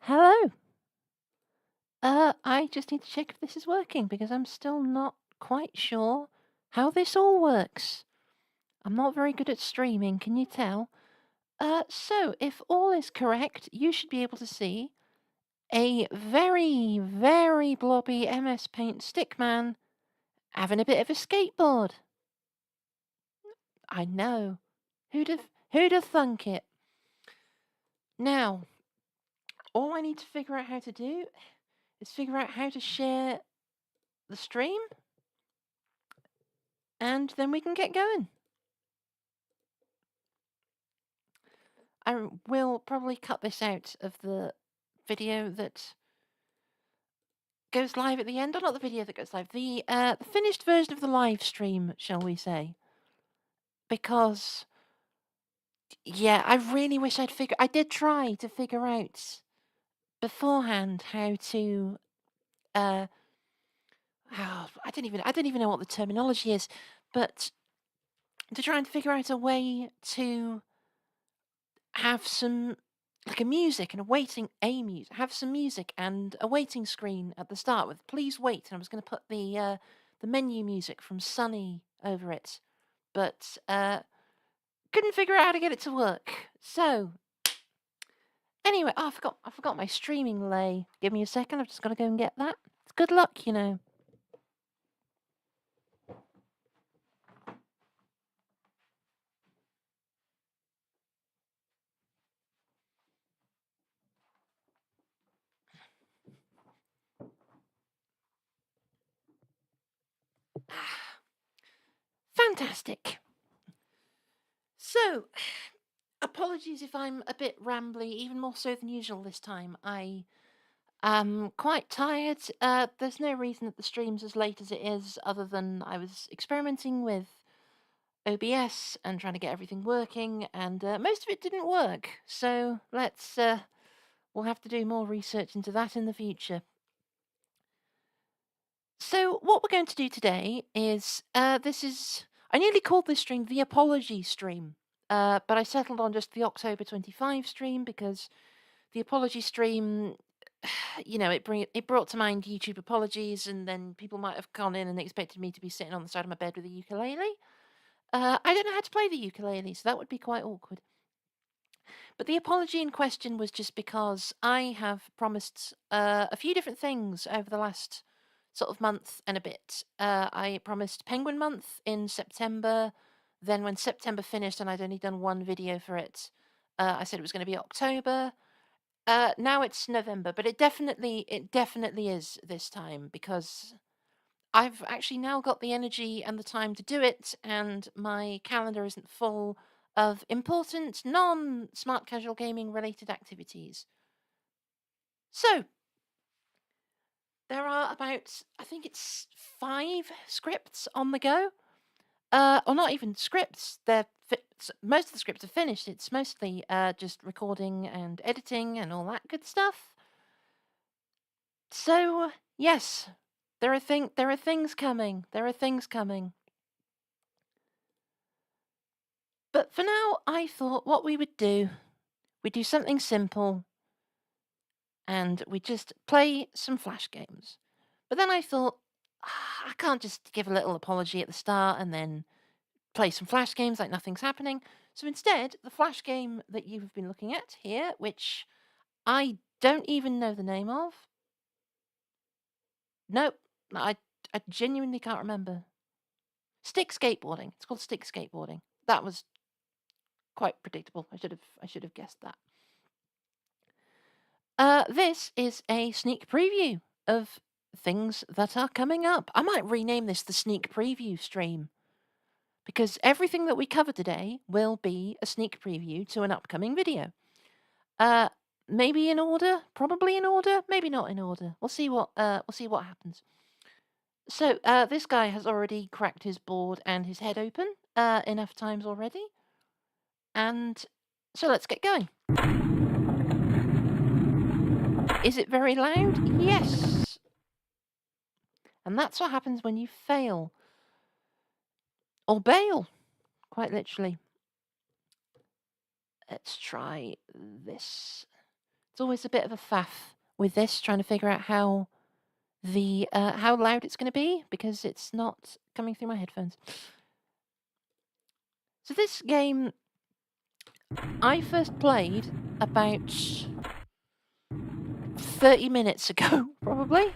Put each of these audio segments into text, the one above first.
Hello. I just need to check if this is working because I'm still not quite sure how this all works. I'm not very good at streaming, can you tell? So if all is correct, you should be able to see a very, very blobby MS Paint stickman having a bit of a skateboard. I know. Who'd have thunk it? Now, all I need to figure out how to do is figure out how to share the stream, and then we can get going. I will probably cut this out of the video that goes live at the end, or not the video that goes live, the finished version of the live stream, shall we say? Because yeah, I really wish I did try to figure out beforehand how to I don't even know what the terminology is, but to try and figure out a way to have some like a music and have some music and a waiting screen at the start with please wait, and I was going to put the menu music from Sunny over it, but couldn't figure out how to get it to work. So anyway, I forgot my streaming lay. Give me a second, I've just got to go and get that. It's good luck, you know. Fantastic. So apologies if I'm a bit rambly, even more so than usual this time. I'm quite tired. There's no reason that the stream's as late as it is, other than I was experimenting with OBS and trying to get everything working, and most of it didn't work. So we'll have to do more research into that in the future. So what we're going to do today is I nearly called this stream the apology stream, but I settled on just the October 25 stream because the apology stream, you know, it brought to mind YouTube apologies, and then people might have gone in and expected me to be sitting on the side of my bed with a ukulele. I don't know how to play the ukulele, so that would be quite awkward. But the apology in question was just because I have promised a few different things over the last sort of month and a bit. I promised Penguin Month in September. Then, when September finished and I'd only done one video for it, I said it was going to be October. Now it's November, but it definitely is this time because I've actually now got the energy and the time to do it, and my calendar isn't full of important non-smart casual gaming related activities. So there are about, I think it's 5 scripts on the go. Or not even scripts. Most of the scripts are finished. It's mostly just recording and editing and all that good stuff. So yes, there are things coming. There are things coming. But for now, I thought what we'd do something simple, and we just play some Flash games. But then I thought, I can't just give a little apology at the start and then play some Flash games like nothing's happening. So instead, the Flash game that you have been looking at here, which I don't even know the name of. Nope, I genuinely can't remember. Stick skateboarding. It's called stick skateboarding. That was quite predictable. I should have guessed that. This is a sneak preview of things that are coming up. I might rename this the sneak preview stream, because everything that we cover today will be a sneak preview to an upcoming video. Maybe in order, probably in order, maybe not in order. We'll see what happens. So this guy has already cracked his board and his head open enough times already, and so let's get going. Is it very loud? Yes. And that's what happens when you fail. Or bail, quite literally. Let's try this. It's always a bit of a faff with this, trying to figure out how how loud it's going to be because it's not coming through my headphones. So this game I first played about 30 minutes ago, probably.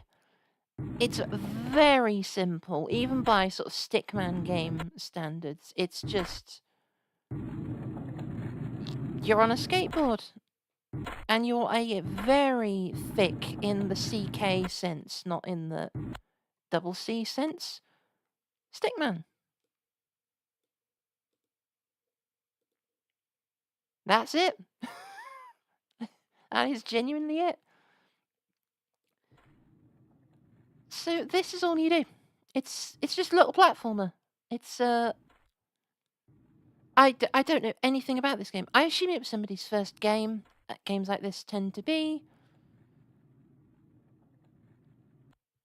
It's very simple, even by sort of Stickman game standards. It's just you're on a skateboard and you're a very thick in the CK sense, not in the double C sense. Stickman. That's it. That is genuinely it. So this is all you do. It's just a little platformer. It's I don't know anything about this game. I assume it was somebody's first game. Games like this tend to be.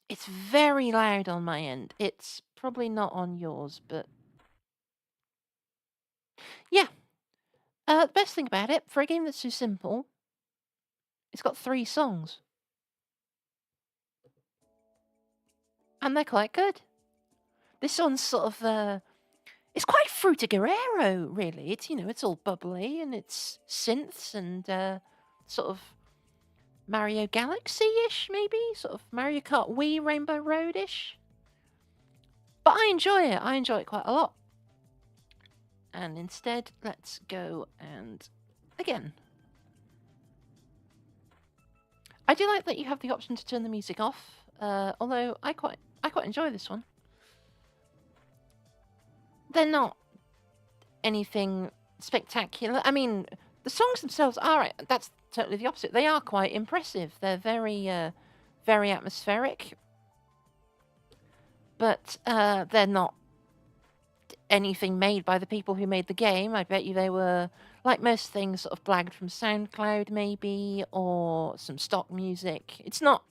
It's very loud on my end. It's probably not on yours, but yeah. The best thing about it, for a game that's so simple, it's got 3 songs. And they're quite good. This one's sort of it's quite Fruta Guerrero, really. It's, you know, it's all bubbly and it's synths and sort of Mario Galaxy-ish, maybe? Sort of Mario Kart Wii Rainbow Road-ish. But I enjoy it. I enjoy it quite a lot. And instead, let's go and again. I do like that you have the option to turn the music off, although I quite enjoy this one. They're not anything spectacular. I mean, the songs themselves are, that's totally the opposite. They are quite impressive. They're very, very atmospheric. But they're not anything made by the people who made the game. I bet you they were, like most things, sort of blagged from SoundCloud, maybe, or some stock music. It's not.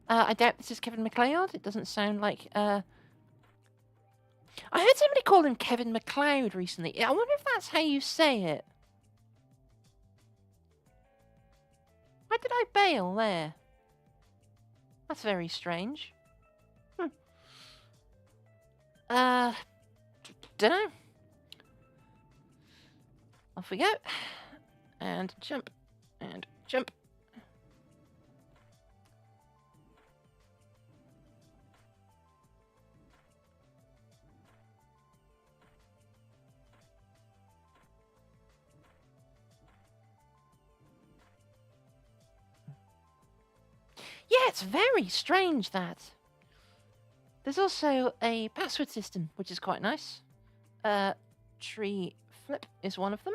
I doubt this is Kevin MacLeod. It doesn't sound like. I heard somebody call him Kevin MacLeod recently. I wonder if that's how you say it. Why did I bail there? That's very strange. Dunno. Off we go. And jump. And jump. Yeah, it's very strange that. There's also a password system, which is quite nice. Tree flip is one of them.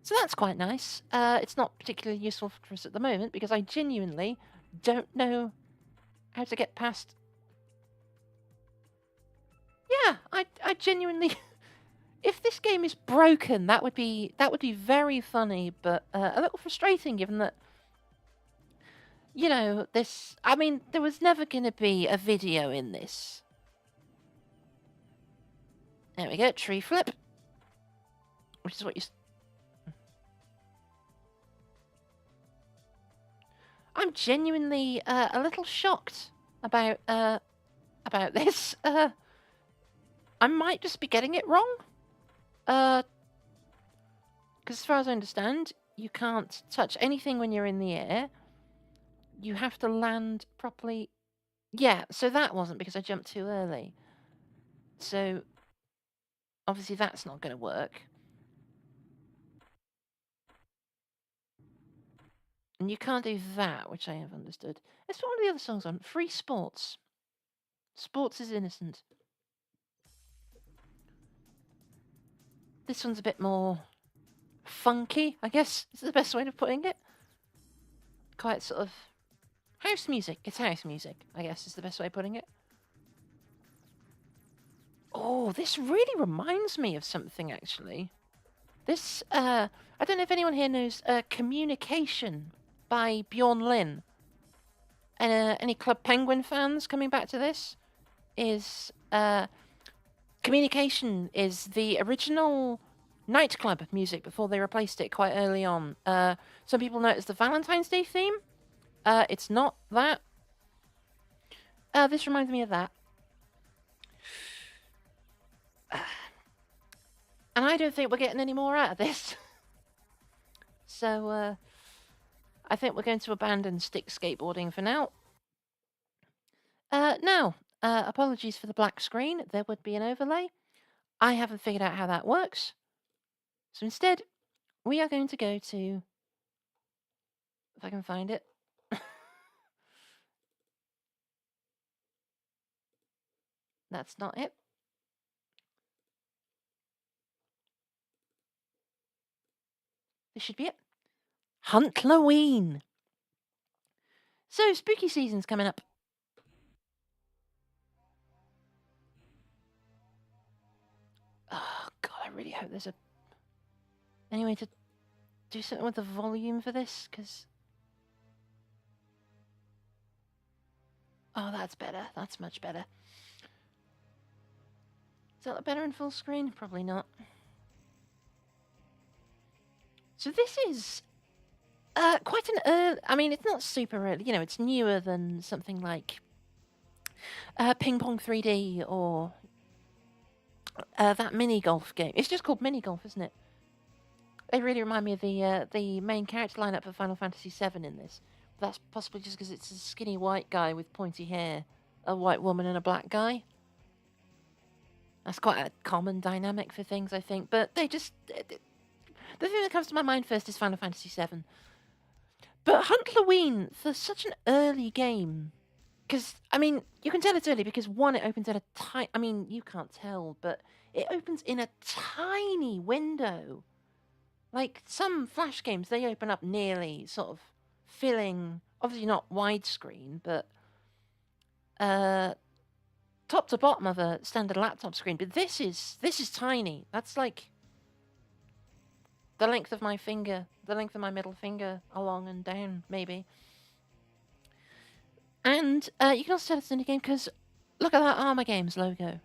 So that's quite nice. It's not particularly useful for us at the moment because I genuinely don't know how to get past. Yeah, I genuinely. If this game is broken, that would be very funny, but a little frustrating given that. You know, this. I mean, there was never going to be a video in this. There we go, tree flip. Which is what you. I'm genuinely a little shocked about this. I might just be getting it wrong. Because as far as I understand, you can't touch anything when you're in the air. You have to land properly. Yeah, so that wasn't because I jumped too early. So obviously that's not going to work. And you can't do that, which I have understood. Let's put one of the other songs on. Free Sports. Sports is innocent. This one's a bit more funky, I guess is the best way of putting it. Quite sort of house music. It's house music, I guess is the best way of putting it. Oh, this really reminds me of something, actually. This, I don't know if anyone here knows Communication by Bjorn Lin. Any Club Penguin fans coming back to this? Is Communication is the original nightclub music before they replaced it quite early on. Some people know it as the Valentine's Day theme. It's not that. This reminds me of that. And I don't think we're getting any more out of this. So, I think we're going to abandon stick skateboarding for now. Now, apologies for the black screen. There would be an overlay. I haven't figured out how that works. So instead, we are going to go to, if I can find it. That's not it. This should be it. Huntleoween. So, spooky season's coming up. Oh, God, I really hope there's any way to do something with the volume for this, because... Oh, that's better. That's much better. Is that better in full screen? Probably not. So this is quite an early... I mean, it's not super early. You know, it's newer than something like Ping Pong 3D or that mini golf game. It's just called mini golf, isn't it? They really remind me of the main character lineup for Final Fantasy VII in this. That's possibly just because it's a skinny white guy with pointy hair, a white woman and a black guy. That's quite a common dynamic for things, I think. But they just... The thing that comes to my mind first is Final Fantasy VII. But Huntleoween, for such an early game... Because, I mean, you can tell it's early because, one, it opens at a tiny... I mean, you can't tell, but it opens in a tiny window. Like, some Flash games, they open up nearly, sort of, filling... Obviously not widescreen, but... top to bottom of a standard laptop screen. But this is tiny. That's like... the length of my finger. The length of my middle finger along and down, maybe. And you can also tell it's an indie game because look at that Armor Games logo.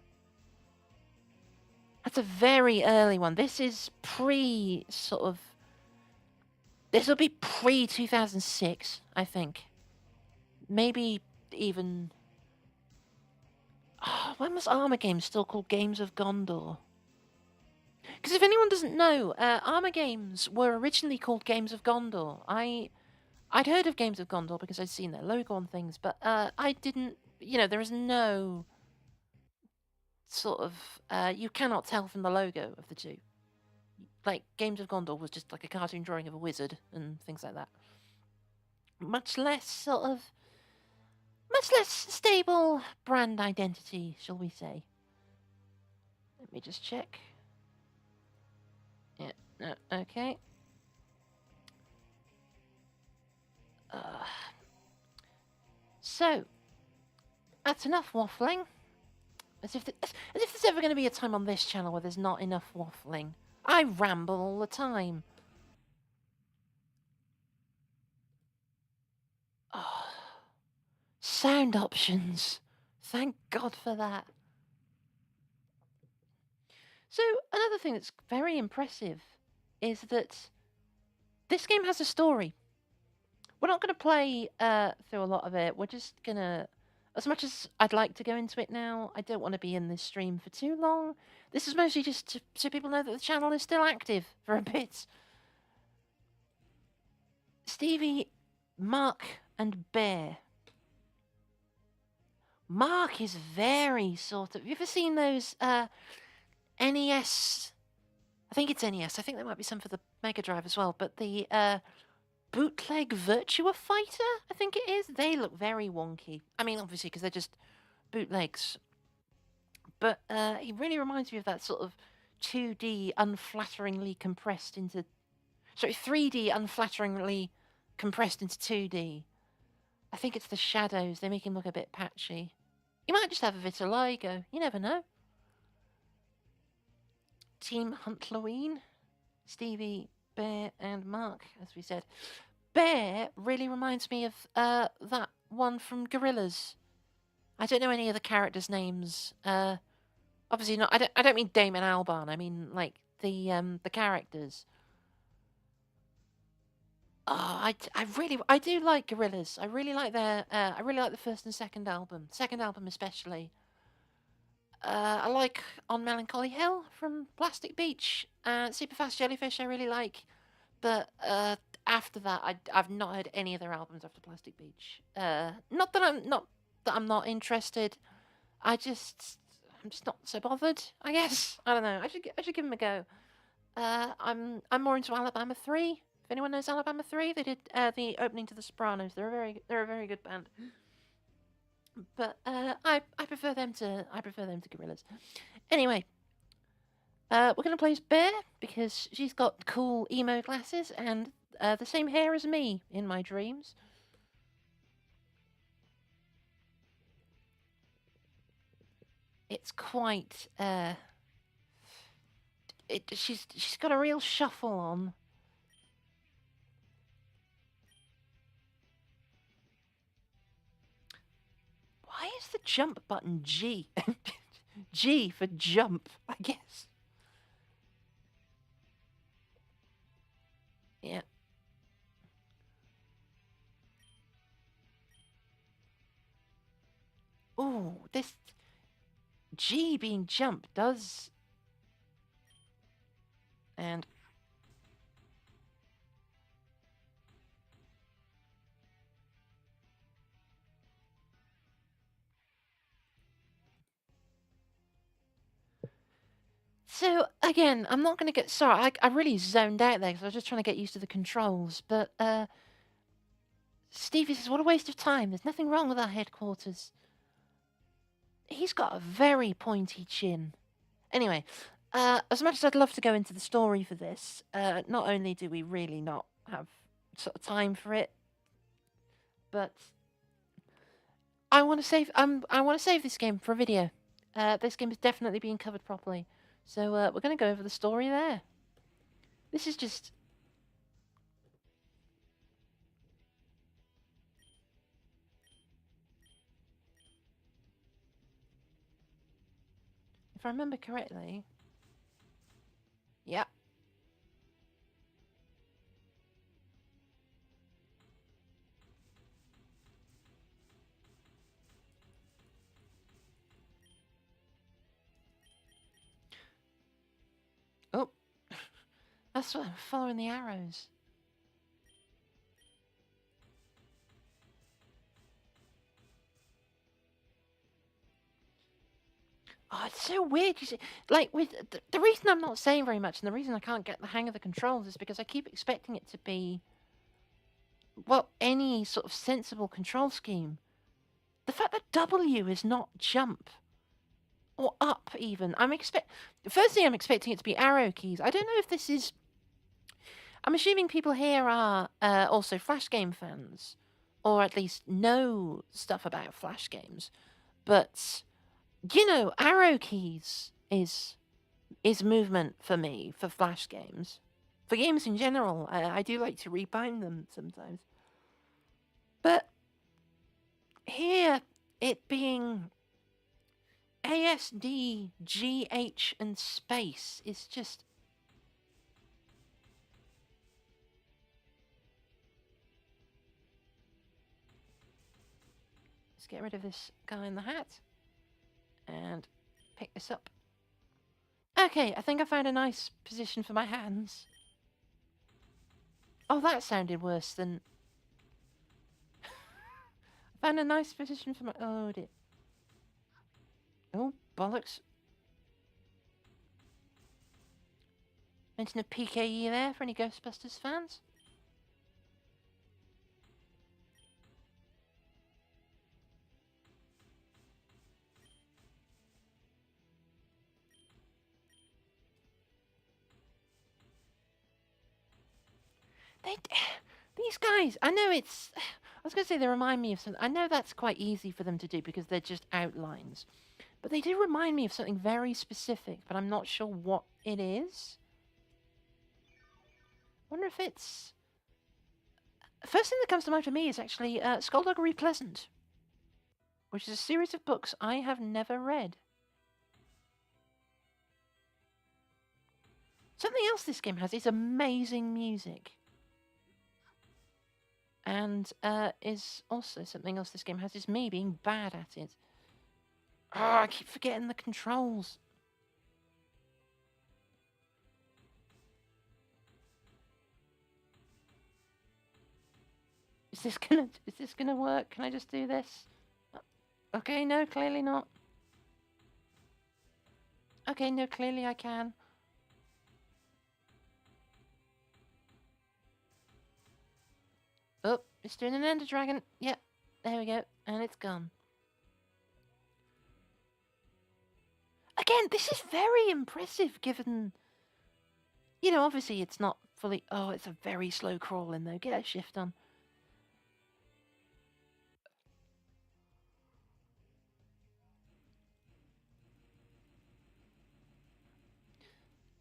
That's a very early one. This is sort of... This will be pre-2006, I think. Maybe even... Oh, when was Armor Games still called Games of Gondor? Because if anyone doesn't know, Armor Games were originally called Games of Gondor. I'd heard of Games of Gondor because I'd seen their logo on things, but I didn't... You know, there is no sort of... you cannot tell from the logo of the two. Like, Games of Gondor was just like a cartoon drawing of a wizard and things like that. Much less stable brand identity, shall we say. Let me just check. Yeah, no, okay. So, that's enough waffling. As if there's ever going to be a time on this channel where there's not enough waffling. I ramble all the time. Oh, sound options. Thank God for that. So, another thing that's very impressive is that this game has a story. We're not going to play through a lot of it. We're just going to... As much as I'd like to go into it now, I don't want to be in this stream for too long. This is mostly just so people know that the channel is still active for a bit. Stevie, Mark, and Bear. Mark is very sort of... Have you ever seen those NES... I think it's NES. I think there might be some for the Mega Drive as well. But the bootleg Virtua Fighter, I think it is. They look very wonky. I mean, obviously, because they're just bootlegs. But he really reminds me of that sort of 2D unflatteringly compressed into... Sorry, 3D unflatteringly compressed into 2D. I think it's the shadows. They make him look a bit patchy. You might just have a vitiligo. You never know. Team Huntleoween. Stevie, Bear, and Mark, as we said. Bear really reminds me of that one from Gorillaz. I don't know any of the characters' names. Obviously not. I don't mean Damon Albarn. I mean like the characters. Oh, I do like Gorillaz. I really like I really like the first and second album. Second album especially. I like On Melancholy Hill from Plastic Beach. Superfast Jellyfish I really like, but after that I've not heard any of their albums after Plastic Beach. Not that I'm not interested. I'm just not so bothered. I guess I don't know. I should give them a go. I'm more into Alabama 3. If anyone knows Alabama 3, they did the opening to The Sopranos. They're a very good band. But I prefer them to Gorillaz. Anyway, we're gonna play as Bear because she's got cool emo glasses and the same hair as me in my dreams. It's quite she's got a real shuffle on. Why is the jump button G? G for jump, I guess. Yeah. Oh, this G being jump does. And so again, I'm not going to get sorry. I really zoned out there because I was just trying to get used to the controls. But Stevie says, "What a waste of time. There's nothing wrong with our headquarters." He's got a very pointy chin. Anyway, as much as I'd love to go into the story for this, not only do we really not have sort of time for it, but I want to save. I want to save this game for a video. This game is definitely being covered properly, so we're going to go over the story there. This is just. If I remember correctly. Yeah. Oh. That's what I'm following the arrows. Oh, it's so weird. You see, like with the reason I'm not saying very much, and the reason I can't get the hang of the controls is because I keep expecting it to be, well, any sort of sensible control scheme. The fact that W is not jump or up even. Firstly, I'm expecting it to be arrow keys. I don't know if this is. I'm assuming people here are also Flash game fans, or at least know stuff about Flash games. But arrow keys is movement for me for Flash games. For games in general, I do like to rebind them sometimes. But here, it being ASD, GH, and space is just. Let's get rid of this guy in the hat and pick this up. Okay, I think I found a nice position for my hands. Oh, that sounded worse than. I found a nice position for my. Oh, dear. Oh, bollocks. Mention of PKE there for any Ghostbusters fans. These guys, I know it's. I was going to say they remind me of something. I know that's quite easy for them to do because they're just outlines. But they do remind me of something very specific, but I'm not sure what it is. I wonder if it's. First thing that comes to mind for me is actually Skullduggery Pleasant, which is a series of books I have never read. Something else this game has is amazing music. And is also something else this game has is me being bad at it. Oh, I keep forgetting the controls. Is this gonna work? Can I just do this? Okay, no, clearly not. Okay, no, clearly I can. Oh, it's doing an Ender Dragon. Yep, there we go. And it's gone. Again, this is very impressive given... You know, obviously it's not fully... Oh, it's a very slow crawling though. Get a shift on.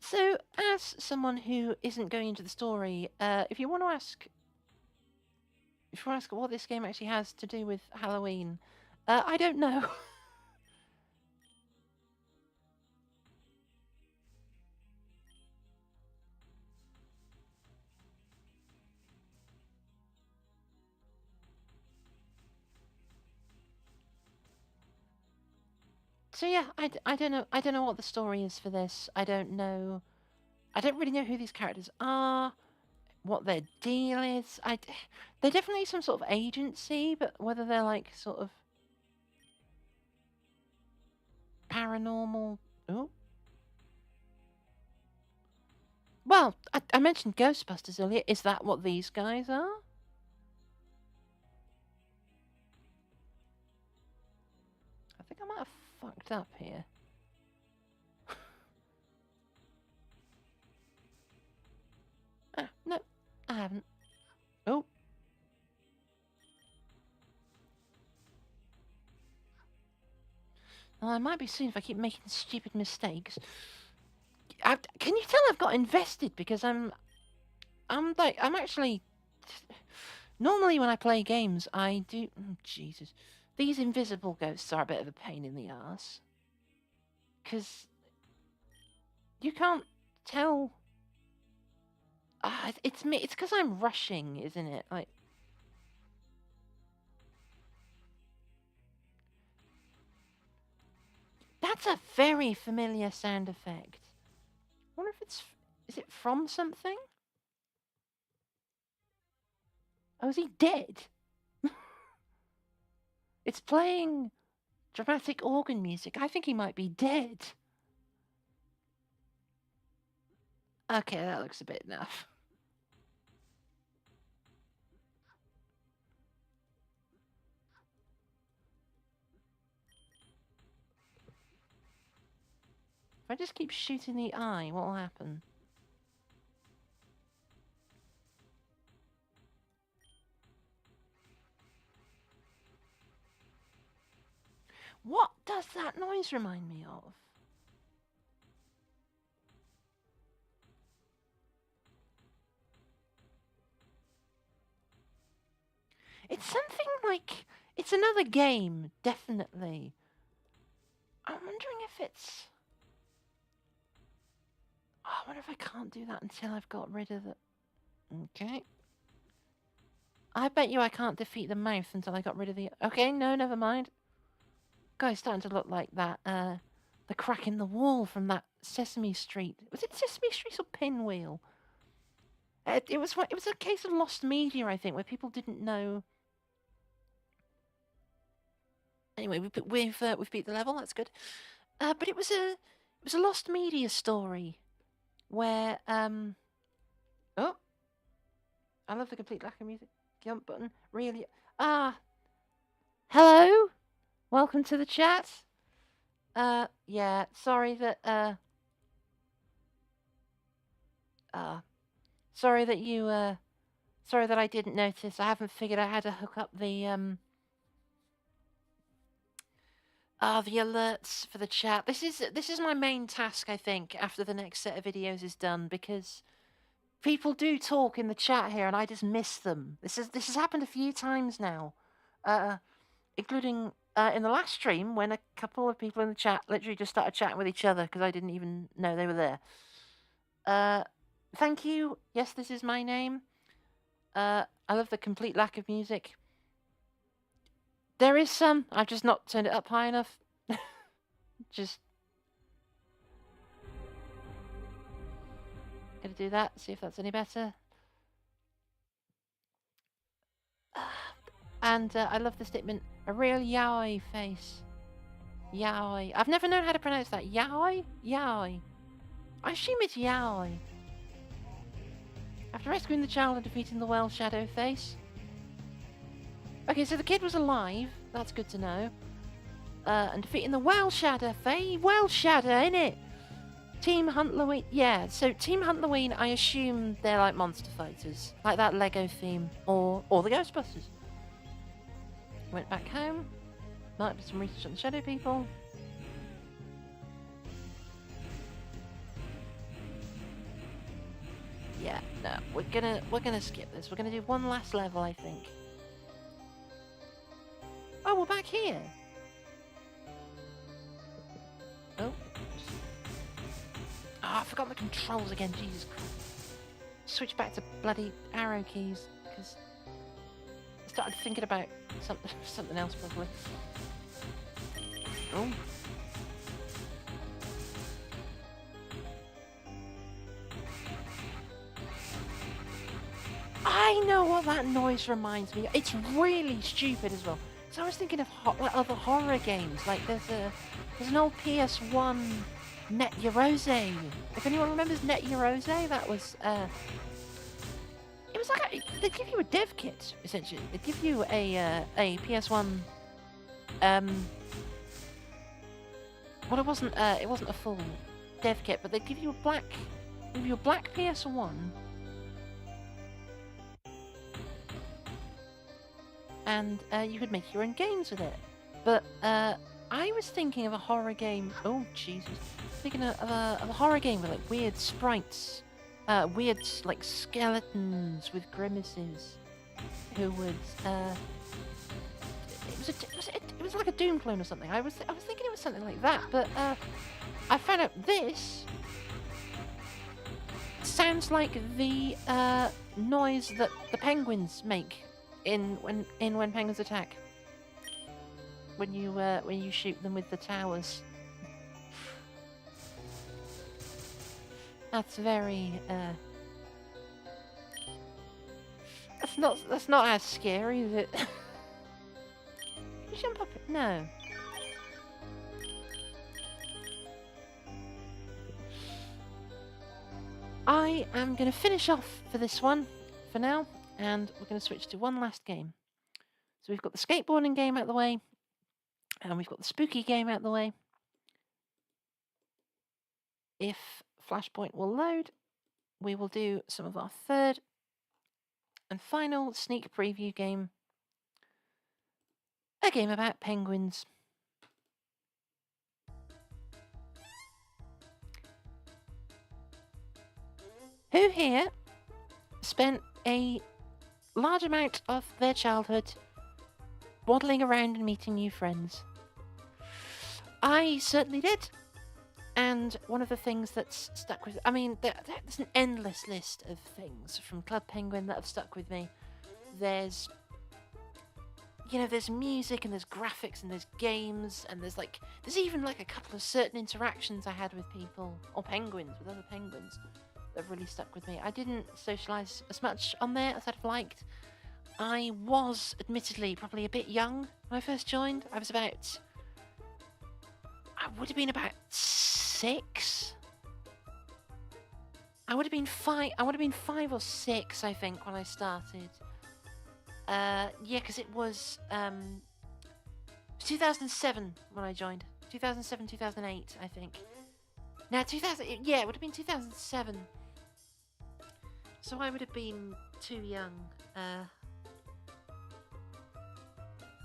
So, as someone who isn't going into the story, if you want to ask... If you want to ask what this game actually has to do with Halloween, I don't know. So yeah, I don't know. I don't know what the story is for this. I don't know. I don't really know who these characters are, what their deal is. They're definitely some sort of agency, but whether they're like sort of paranormal. Oh. Well, I mentioned Ghostbusters earlier. Is that what these guys are? I think I might have fucked up here. No, I haven't. Oh. Well, I might be soon if I keep making stupid mistakes. Can you tell I've got invested because I'm actually... Normally when I play games, I do... Oh, Jesus. These invisible ghosts are a bit of a pain in the ass. Because you can't tell... it's me. It's because I'm rushing, isn't it? Like... That's a very familiar sound effect. I wonder if it's... Is it from something? Oh, is he dead? It's playing dramatic organ music. I think he might be dead. Okay, that looks a bit enough. If I just keep shooting the eye, what will happen? What does that noise remind me of? It's something like... It's another game, definitely. I'm wondering if it's... Oh, I wonder if I can't do that until I've got rid of the... Okay. I bet you I can't defeat the mouth until I got rid of the... Okay, no, never mind. Guy's starting to look like that, the crack in the wall from that Sesame Street. Was it Sesame Street or Pinwheel? It was a case of lost media, I think, where people didn't know... Anyway, we've beat the level. That's good. But it was a lost media story where oh, I love the complete lack of music. Jump button. Really? Hello. Welcome to the chat. Yeah. Sorry that sorry that you sorry that I didn't notice. I haven't figured out how to hook up the alerts for the chat. This is my main task, I think, after the next set of videos is done, because people do talk in the chat here and I just miss them. This has happened a few times now, including in the last stream when a couple of people in the chat literally just started chatting with each other because I didn't even know they were there. Thank you. Yes, this is my name. I love the complete lack of music. There is some. I've just not turned it up high enough. Just gonna do that. See if that's any better. And I love the statement, a real yaoi face. Yaoi. I've never known how to pronounce that. Yaoi? Yaoi. I assume it's yaoi. After rescuing the child and defeating the well shadow face. Okay, so the kid was alive. That's good to know. And defeating the well shadow face. Well shadow, innit? Team Huntleweed. Yeah, so Team Huntleweed, I assume they're like monster fighters. Like that Lego theme. Or the Ghostbusters. Went back home. Might do some research on the shadow people. Yeah, no, we're gonna skip this. We're gonna do one last level, I think. Oh, we're back here. Oh. I forgot the controls again. Jesus Christ. Switch back to bloody arrow keys because I started thinking about something else probably. Oh. I know what that noise reminds me of. It's really stupid as well. So I was thinking of other horror games. Like there's an old PS1 Net Yorose. If anyone remembers Net Yorose, that was it was like they'd give you a dev kit essentially. They'd give you a PS1 well, it wasn't a full dev kit, but they'd give you a black PS1. And you could make your own games with it. But I was thinking of a horror game. Oh Jesus! Thinking of a horror game with like weird sprites, weird like skeletons with grimaces, who would. It was like a Doom clone or something. I was thinking it was something like that, but I found out this sounds like the noise that the penguins make when penguins attack. When you shoot them with the towers. That's very that's not as scary, is it? You jump up it? No. I am going to finish off for this one for now, and we're going to switch to one last game. So we've got the skateboarding game out the way, and we've got the spooky game out the way. If Flashpoint will load, we will do some of our third and final sneak preview game. A game about penguins. Who here spent a large amount of their childhood waddling around and meeting new friends? I certainly did. And one of the things that's stuck with... I mean, there's an endless list of things from Club Penguin that have stuck with me. There's... You know, there's music and there's graphics and there's games and there's even like a couple of certain interactions I had with people, or penguins, with other penguins, that really stuck with me. I didn't socialise as much on there as I'd have liked. I was, admittedly, probably a bit young when I first joined. I would have been about 6. I would have been 5 or 6, I think, when I started. Yeah, because it was 2007 when I joined. 2007, 2008, I think. Now, yeah, it would have been 2007. So I would have been too young.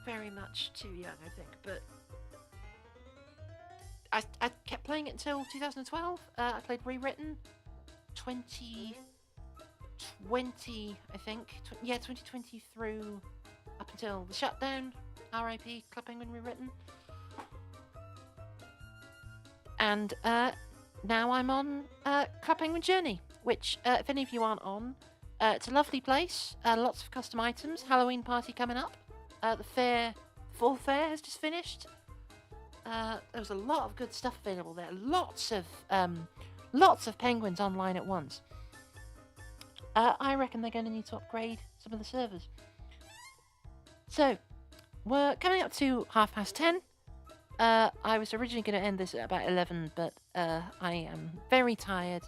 Very much too young, I think. But I kept playing it until 2012. I played Rewritten. 2020, I think. 2020 through up until the shutdown. RIP Club Penguin Rewritten. And now I'm on Club Penguin Journey, which, if any of you aren't on, it's a lovely place. Lots of custom items. Halloween party coming up. The fall fair has just finished. There was a lot of good stuff available there. Lots of penguins online at once. I reckon they're going to need to upgrade some of the servers. So, we're coming up to 10:30. I was originally going to end this at about 11, but I am very tired.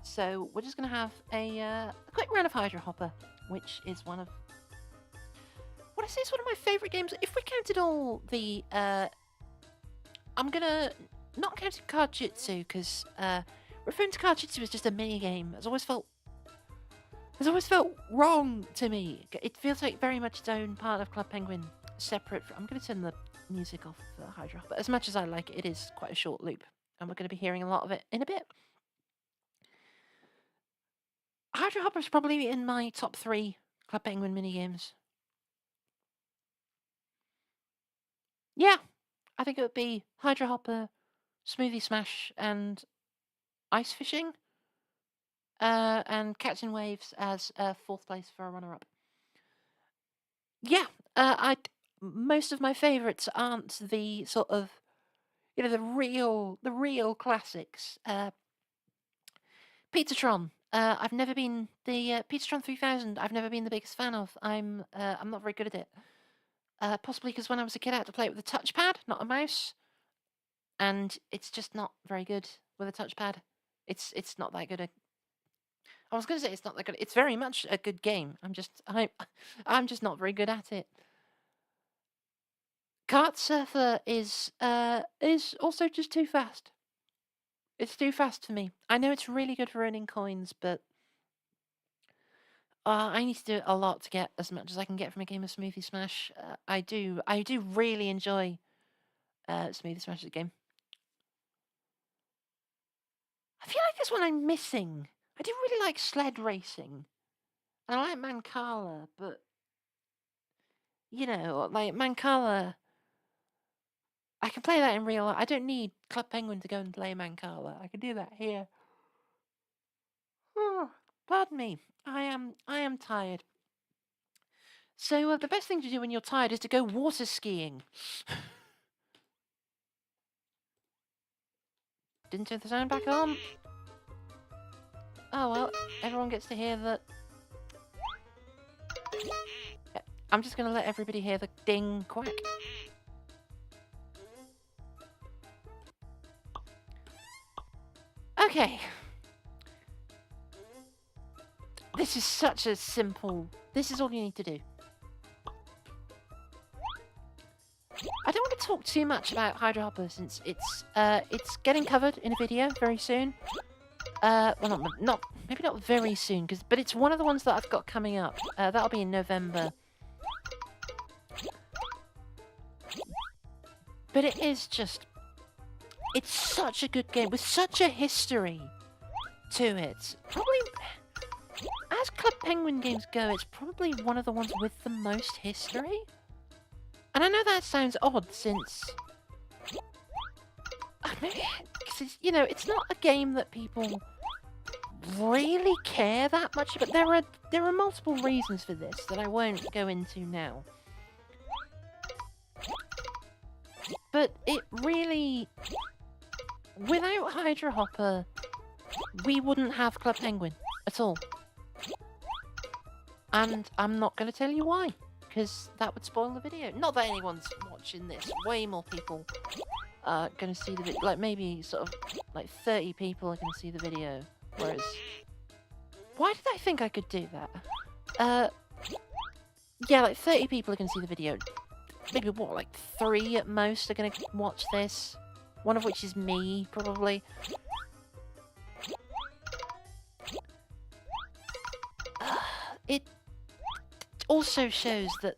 So we're just going to have a quick round of Hydra Hopper, which is one of... What I say is one of my favourite games. If we counted all the... I'm going to... Not counting Card Jitsu, because referring to Card Jitsu as just a mini-game has always felt wrong to me. It feels like very much its own part of Club Penguin, separate from... I'm going to turn the music off for Hydra, but as much as I like it, it is quite a short loop, and we're going to be hearing a lot of it in a bit. Hydra Hopper is probably in my top 3 Club Penguin minigames. Yeah, I think it would be Hydra Hopper, Smoothie Smash, and Ice Fishing, and Catching Waves as 4th place for a runner-up. Yeah, most of my favourites aren't the sort of, the real classics. Pizzatron. I've never been the Pizzatron 3000. I've never been the biggest fan of. I'm not very good at it. Possibly because when I was a kid, I had to play it with a touchpad, not a mouse, and it's just not very good with a touchpad. It's not that good. I was going to say it's not that good. It's very much a good game. I'm just not very good at it. Kart Surfer is also just too fast. It's too fast for me. I know it's really good for earning coins, but I need to do it a lot to get as much as I can get from a game of Smoothie Smash. I do really enjoy Smoothie Smash as a game. I feel like there's one I'm missing. I do really like sled racing. And I like Mancala, but like Mancala, I can play that in real life. I don't need Club Penguin to go and play Mancala. I can do that here. Oh, pardon me. I am tired. So the best thing to do when you're tired is to go water skiing. Didn't turn the sound back on. Oh well, everyone gets to hear the... I'm just going to let everybody hear the ding quack. Okay. This is such a simple... This is all you need to do. I don't want to talk too much about Hydra Hopper since it's getting covered in a video very soon. Well, maybe not very soon, but it's one of the ones that I've got coming up. That'll be in November. But it is just... It's such a good game with such a history to it. Probably, as Club Penguin games go, it's probably one of the ones with the most history. And I know that sounds odd since... Maybe, because it's not a game that people really care that much, but there are multiple reasons for this that I won't go into now. But it really... Without Hydra Hopper, we wouldn't have Club Penguin at all. And I'm not going to tell you why, because that would spoil the video. Not that anyone's watching this. Way more people are going to see the video. Like, maybe sort of, like 30 people are going to see the video. Whereas... Why did I think I could do that? Yeah, like 30 people are going to see the video. Maybe, what, like 3 at most are going to watch this? One of which is me, probably. It also shows that...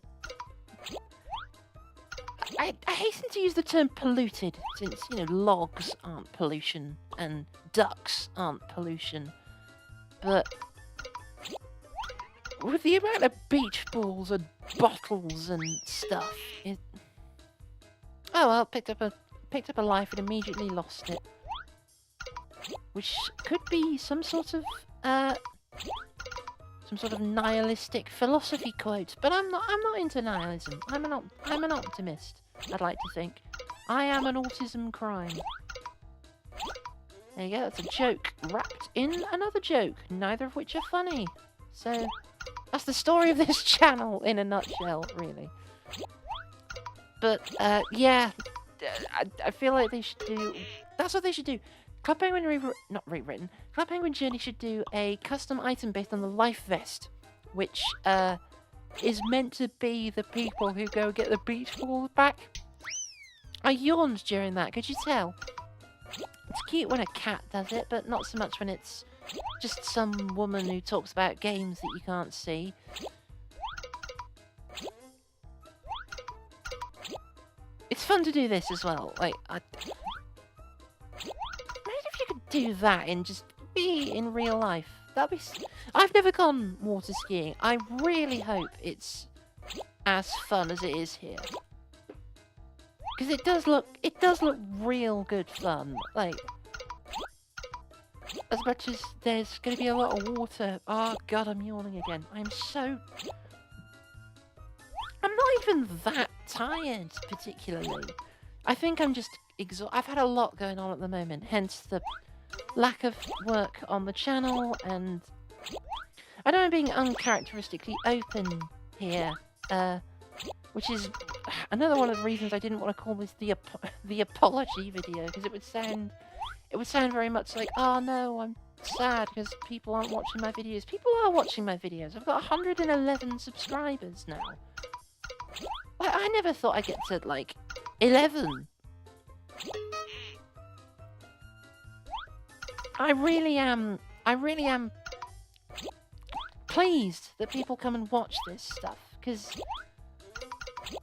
I hasten to use the term polluted, since, logs aren't pollution, and ducks aren't pollution. But... with the amount of beach balls and bottles and stuff, it... Oh well, picked up a life and immediately lost it. which could be some sort of nihilistic philosophy quote. But I'm not into nihilism. I'm an optimist. I'd like to think. I am an autism crime. There you go. That's a joke wrapped in another joke, neither of which are funny. So that's the story of this channel in a nutshell, really. But yeah, I feel like they should do. That's what they should do. Club Penguin not rewritten. Club Penguin Journey should do a custom item based on the life vest, which is meant to be the people who go get the beach balls back. I yawned during that. Could you tell? It's cute when a cat does it, but not so much when it's just some woman who talks about games that you can't see. It's fun to do this as well. Like, imagine if you could do that and just be in real life. That'd be. I've never gone water skiing. I really hope it's as fun as it is here. Because it does look real good fun. Like, as much as there's going to be a lot of water. Oh god, I'm yawning again. I'm not even that tired, particularly. I think I'm just exhausted. I've had a lot going on at the moment, hence the lack of work on the channel, and I know I'm being uncharacteristically open here, which is another one of the reasons I didn't want to call this the apology video, because it would sound very much like, oh no, I'm sad because people aren't watching my videos. People are watching my videos. I've got 111 subscribers now. I never thought I'd get to, like, 11. I really am pleased that people come and watch this stuff, because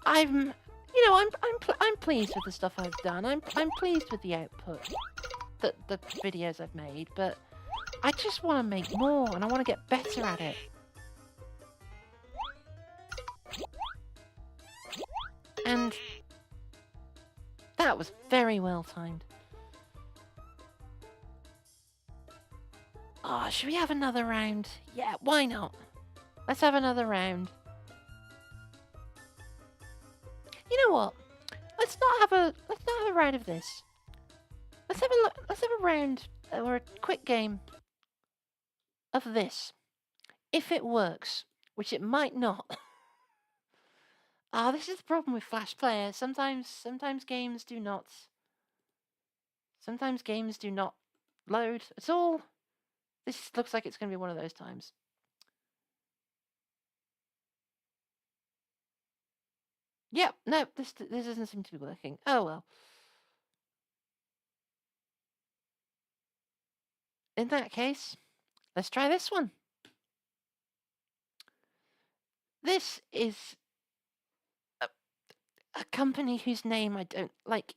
I'm pleased with the stuff I've done. I'm pleased with the output, the videos I've made, but I just want to make more, and I want to get better at it. And that was very well timed. Oh, should we have another round? Yeah, why not? Let's have another round. You know what? Let's not have a round of this. Let's have a round or a quick game of this. If it works, which it might not. Ah, this is the problem with Flash Player. Sometimes games do not. Sometimes games do not load at all. This looks like it's going to be one of those times. Yep, no, this doesn't seem to be working. Oh well. In that case, let's try this one. This is a company whose name I don't like.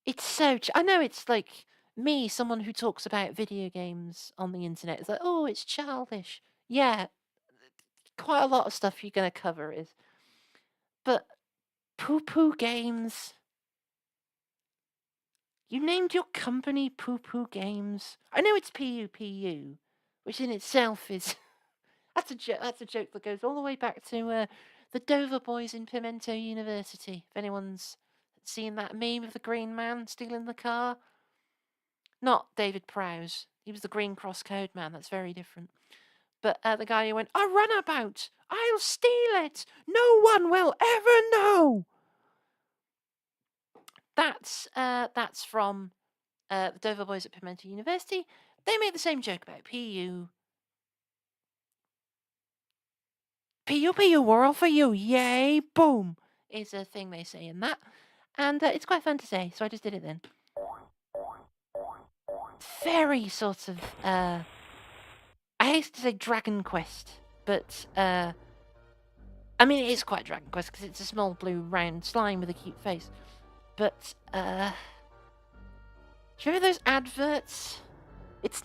It's so. I know it's like me, someone who talks about video games on the internet. It's like, oh, it's childish. Yeah, quite a lot of stuff you're going to cover is. But Poo Poo Games. You named your company Poo Poo Games. I know it's PUPU, which in itself is that's a joke that goes all the way back to the Dover Boys in Pimento University. If anyone's seen that meme of the green man stealing the car, not David Prowse. He was the Green Cross Code man. That's very different. But the guy who went, "A runabout! I'll steal it! No one will ever know!" That's from the Dover Boys at Pimento University. They made the same joke about PU. PU, we're all for you, yay, boom, is a thing they say in that. And it's quite fun to say, so I just did it then. Very sort of, I hate to say Dragon Quest, but, I mean, it is quite Dragon Quest, because it's a small blue round slime with a cute face. But, do you remember those adverts? It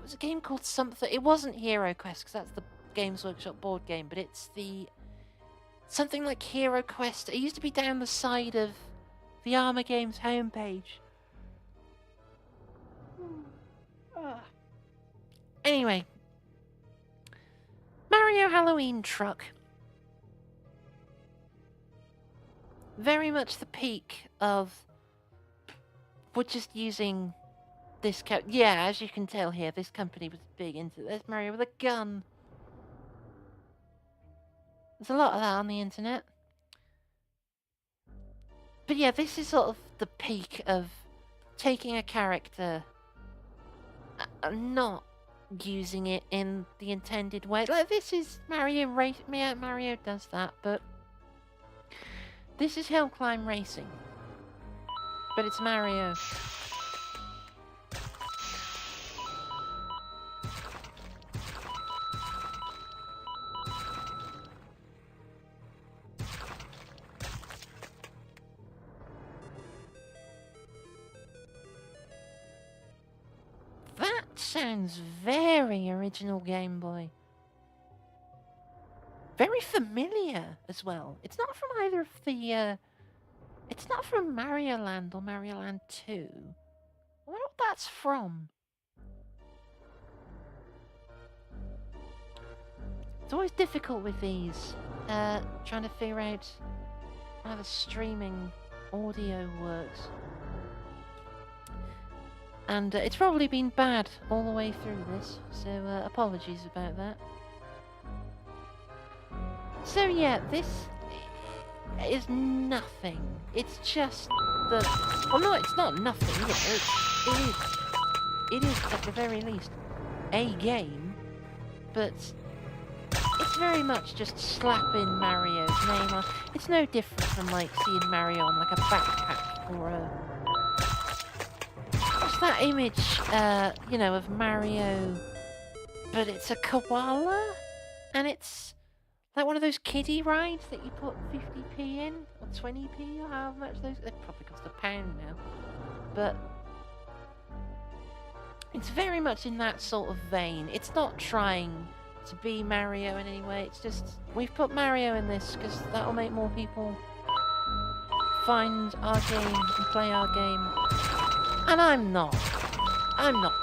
was a game called something. It wasn't Hero Quest, because that's the Games Workshop board game, but it's the something like Hero Quest. It used to be down the side of the Arma Games homepage. Anyway, Mario Halloween truck. Very much the peak of... We're just using this... Yeah, as you can tell here, this company was big into this. Mario with a gun. There's a lot of that on the internet. But yeah, this is sort of the peak of taking a character and not using it in the intended way. Like, this is Mario race. Yeah, Mario does that, but this is hill climb racing. But it's Mario. That sounds very original Game Boy. Very familiar as well. It's not from either of the... It's not from Mario Land or Mario Land 2. I wonder what that's from. It's always difficult with these. Trying to figure out how the streaming audio works. And it's probably been bad all the way through this, so apologies about that. So yeah, this is nothing. It's just the... Well, no, it's not nothing. It is, at the very least, a game, but it's very much just slapping Mario's name on. It's no different from, like, seeing Mario on, like, a backpack or a... What's that image, you know, of Mario, but it's a koala? And it's... like one of those kiddie rides that you put 50p in, or 20p, or how much those... They probably cost £1 now. But it's very much in that sort of vein. It's not trying to be Mario in any way. It's just, we've put Mario in this because that'll make more people find our game and play our game. And I'm not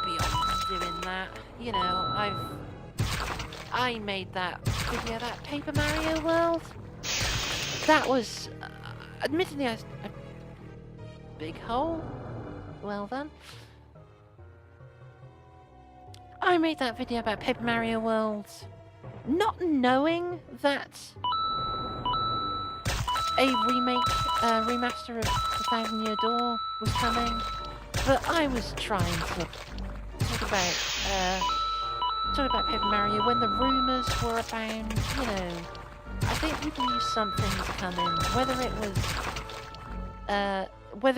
beyond doing that. You know, I made that video, that Paper Mario World. That was, admittedly, a big hole. Well done. I made that video about Paper Mario World, not knowing that a remake, remaster of The Thousand Year Door was coming, but I was trying to talk about Paper Mario when the rumours were abound. You know, I think people knew something was coming, whether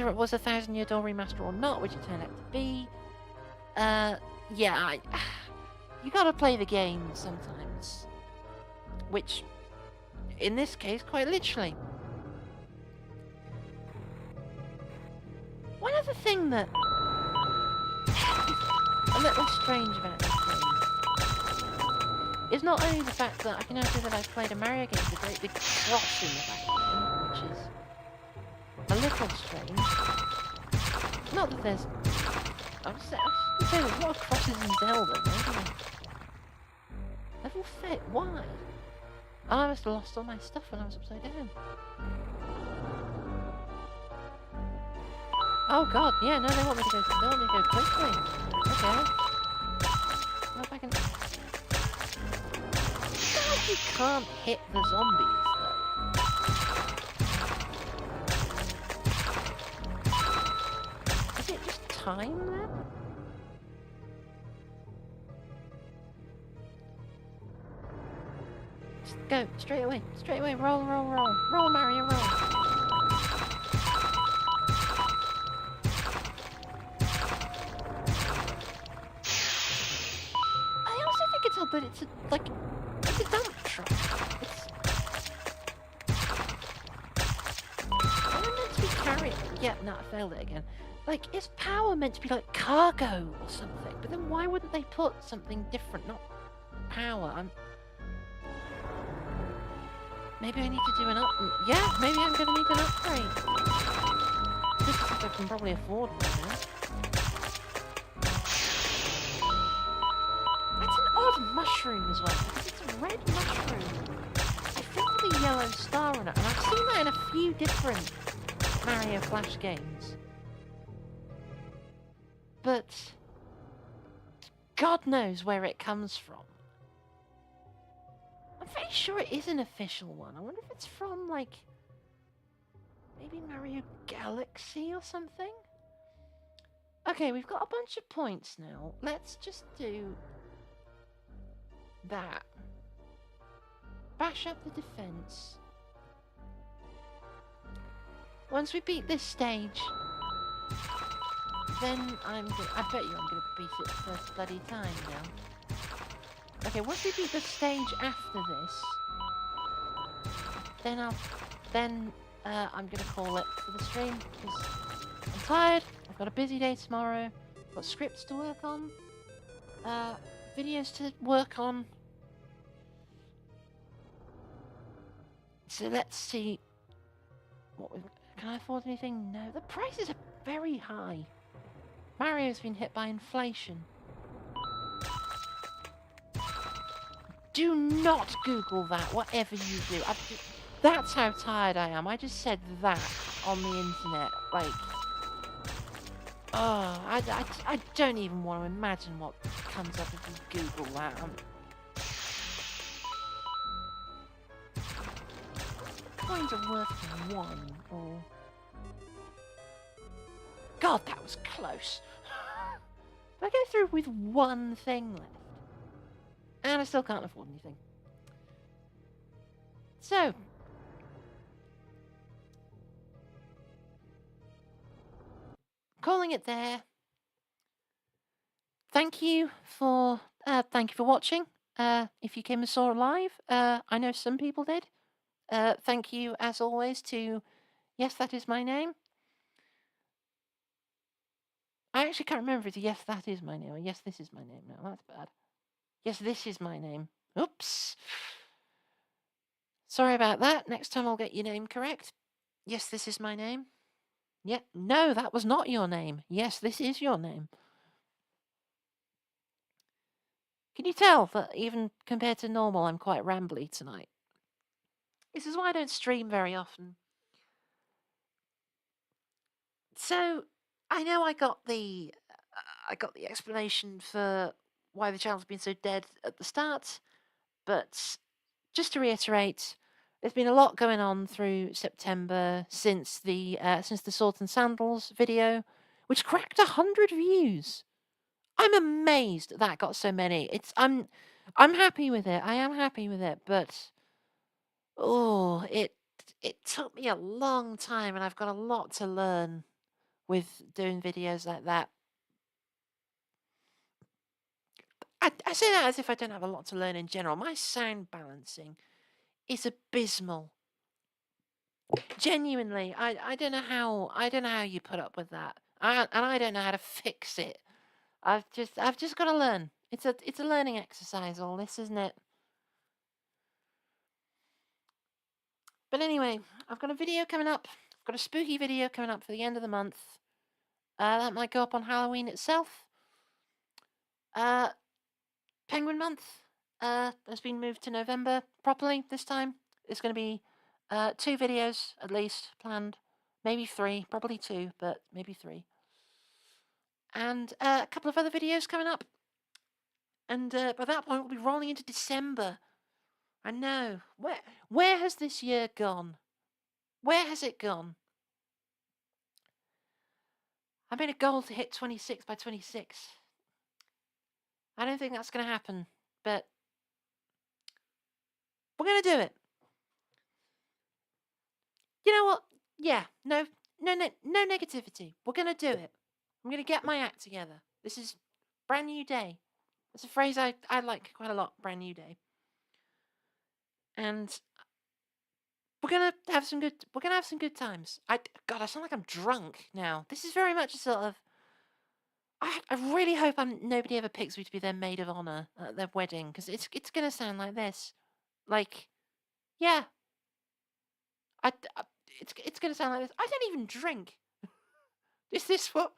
it was a Thousand Year Door remaster or not, which it turned out to be. Yeah, you gotta play the game sometimes, which, in this case, quite literally. One other thing that is a little strange about this game is not only the fact that I can now say that I've played a Mario game with a great big cross in the background, which is a little strange. Not that there's... I was gonna say there's a lot of crosses in Zelda, isn't there? Level fit? Why? I must have lost all my stuff when I was upside down. Oh god, yeah, no, they want me to go quickly. Okay. What if I can... You can't hit the zombies, though. Is it just time, then? Just go, straight away, roll, Mario, roll. I also think it's odd that it's it's a dump truck. Am I meant to be carrying... Yeah, no, I failed it again. Like, is power meant to be like cargo or something? But then why wouldn't they put something different, not power? Maybe I need to do an Yeah, maybe I'm gonna need an upgrade. This is if I can probably afford one now. mushroom as well, because it's a red mushroom. I think with a yellow star on it, and I've seen that in a few different Mario Flash games. But God knows where it comes from. I'm very sure it is an official one. I wonder if it's from, like, maybe Mario Galaxy or something? Okay, we've got a bunch of points now. Let's just do that. Bash up the defense. Once we beat this stage, then I bet you I'm gonna beat it the first bloody time now. Okay, once we beat the stage after this, then I'm gonna call it for the stream, because I'm tired, I've got a busy day tomorrow, I've got scripts to work on, videos to work on. So let's see what we've... Can I afford anything? No, the prices are very high. Mario's been hit by inflation. Do not Google that, whatever you do. That's how tired I am. I just said that on the internet. Like, oh, I don't even want to imagine what comes up if you Google that. Coins are worth one, or... God, that was close. Did I go through with one thing left? And I still can't afford anything. So, calling it there. Thank you for watching. If you came and saw it live, I know some people did. Thank you, as always, to Yes, That Is My Name. I actually can't remember if it's Yes, That Is My Name or Yes, This Is My Name now. That's bad. Yes, This Is My Name. Oops. Sorry about that. Next time I'll get your name correct. Yes, this is my name. Yeah, no, that was not your name. Yes, this is your name. Can you tell that even compared to normal, I'm quite rambly tonight? This is why I don't stream very often. So, I know I got the explanation for why the channel's been so dead at the start, but just to reiterate, there's been a lot going on through September since the Swords and Sandals video, which cracked 100 views. I'm amazed that got so many. I'm happy with it. I am happy with it, but oh, it took me a long time, and I've got a lot to learn with doing videos like that. I say that as if I don't have a lot to learn in general. My sound balancing is abysmal. Genuinely, I don't know how you put up with that. And I don't know how to fix it. I've just got to learn. It's a learning exercise, all this, isn't it? But anyway, I've got a video coming up. I've got a spooky video coming up for the end of the month. That might go up on Halloween itself. Penguin Month has been moved to November properly this time. It's going to be 2 videos at least planned. Maybe 3, probably 2, but maybe 3. And a couple of other videos coming up. And by that point, we'll be rolling into December. I know. Where has this year gone? Where has it gone? I made a goal to hit 26 by 26. I don't think that's going to happen, but we're going to do it. You know what? Yeah, no negativity. We're going to do it. I'm going to get my act together. This is brand new day. That's a phrase I like quite a lot, brand new day. And we're going to have some good times. God, I sound like I'm drunk now. This is very much a sort of... I really hope nobody ever picks me to be their maid of honor at their wedding, because it's going to sound like this. Like, yeah. It's going to sound like this. I don't even drink. Is this what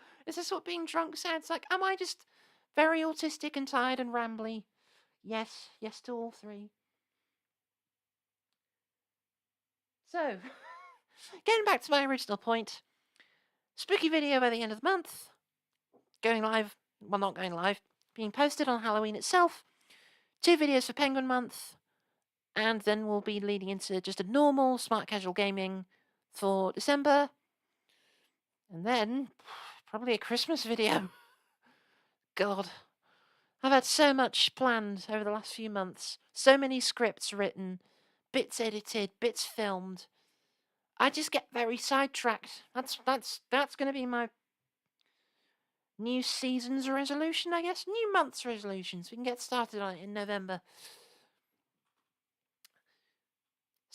being drunk sounds like? Am I just very autistic and tired and rambly? Yes, yes to all three. So, getting back to my original point, spooky video by the end of the month, going live, well, not going live, being posted on Halloween itself, 2 videos for Penguin Month, and then we'll be leading into just a normal smart casual gaming for December, and then probably a Christmas video. God, I've had so much planned over the last few months, so many scripts written, bits edited, bits filmed. I just get very sidetracked. That's going to be my new season's resolution, I guess. New month's resolutions. We can get started on it in November.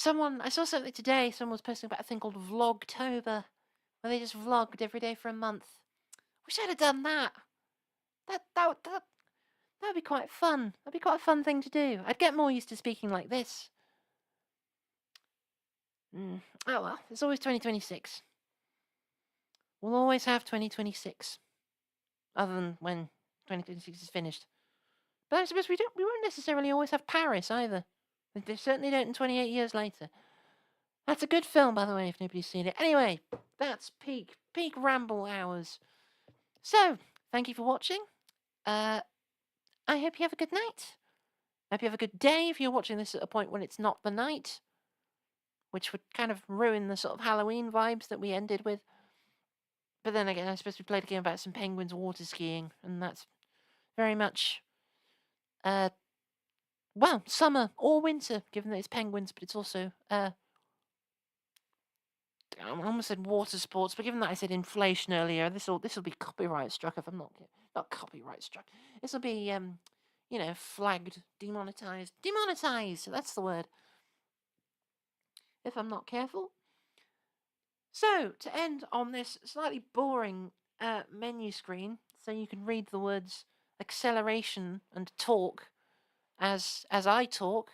I saw something today. Someone was posting about a thing called Vlogtober, where they just vlogged every day for a month. Wish I'd have done that. That'd be quite fun. That'd be quite a fun thing to do. I'd get more used to speaking like this. Oh well, it's always 2026. We'll always have 2026. Other than when 2026 is finished. But I suppose we won't necessarily always have Paris either. They certainly don't in 28 years later. That's a good film, by the way, if nobody's seen it. Anyway, that's peak ramble hours. So, thank you for watching. I hope you have a good night. I hope you have a good day if you're watching this at a point when it's not the night, which would kind of ruin the sort of Halloween vibes that we ended with. But then again, I suppose we played a game about some penguins water skiing, and that's very much, well, summer or winter, given that it's penguins, but it's also, I almost said water sports, but given that I said inflation earlier, this will be copyright struck if I'm not copyright struck. This will be, flagged, demonetized. Demonetized! That's the word. If I'm not careful. So, to end on this slightly boring menu screen, so you can read the words acceleration and talk as I talk.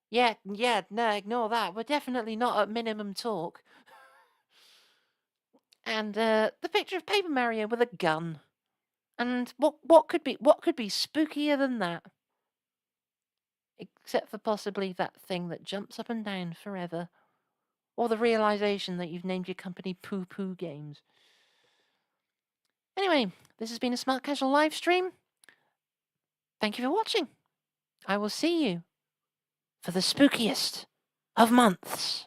Yeah, no, ignore that. We're definitely not at minimum talk. And the picture of Paper Mario with a gun. And what could be spookier than that? Except for possibly that thing that jumps up and down forever. Or the realization that you've named your company Poo Poo Games. Anyway, this has been a Smart Casual live stream. Thank you for watching. I will see you for the spookiest of months.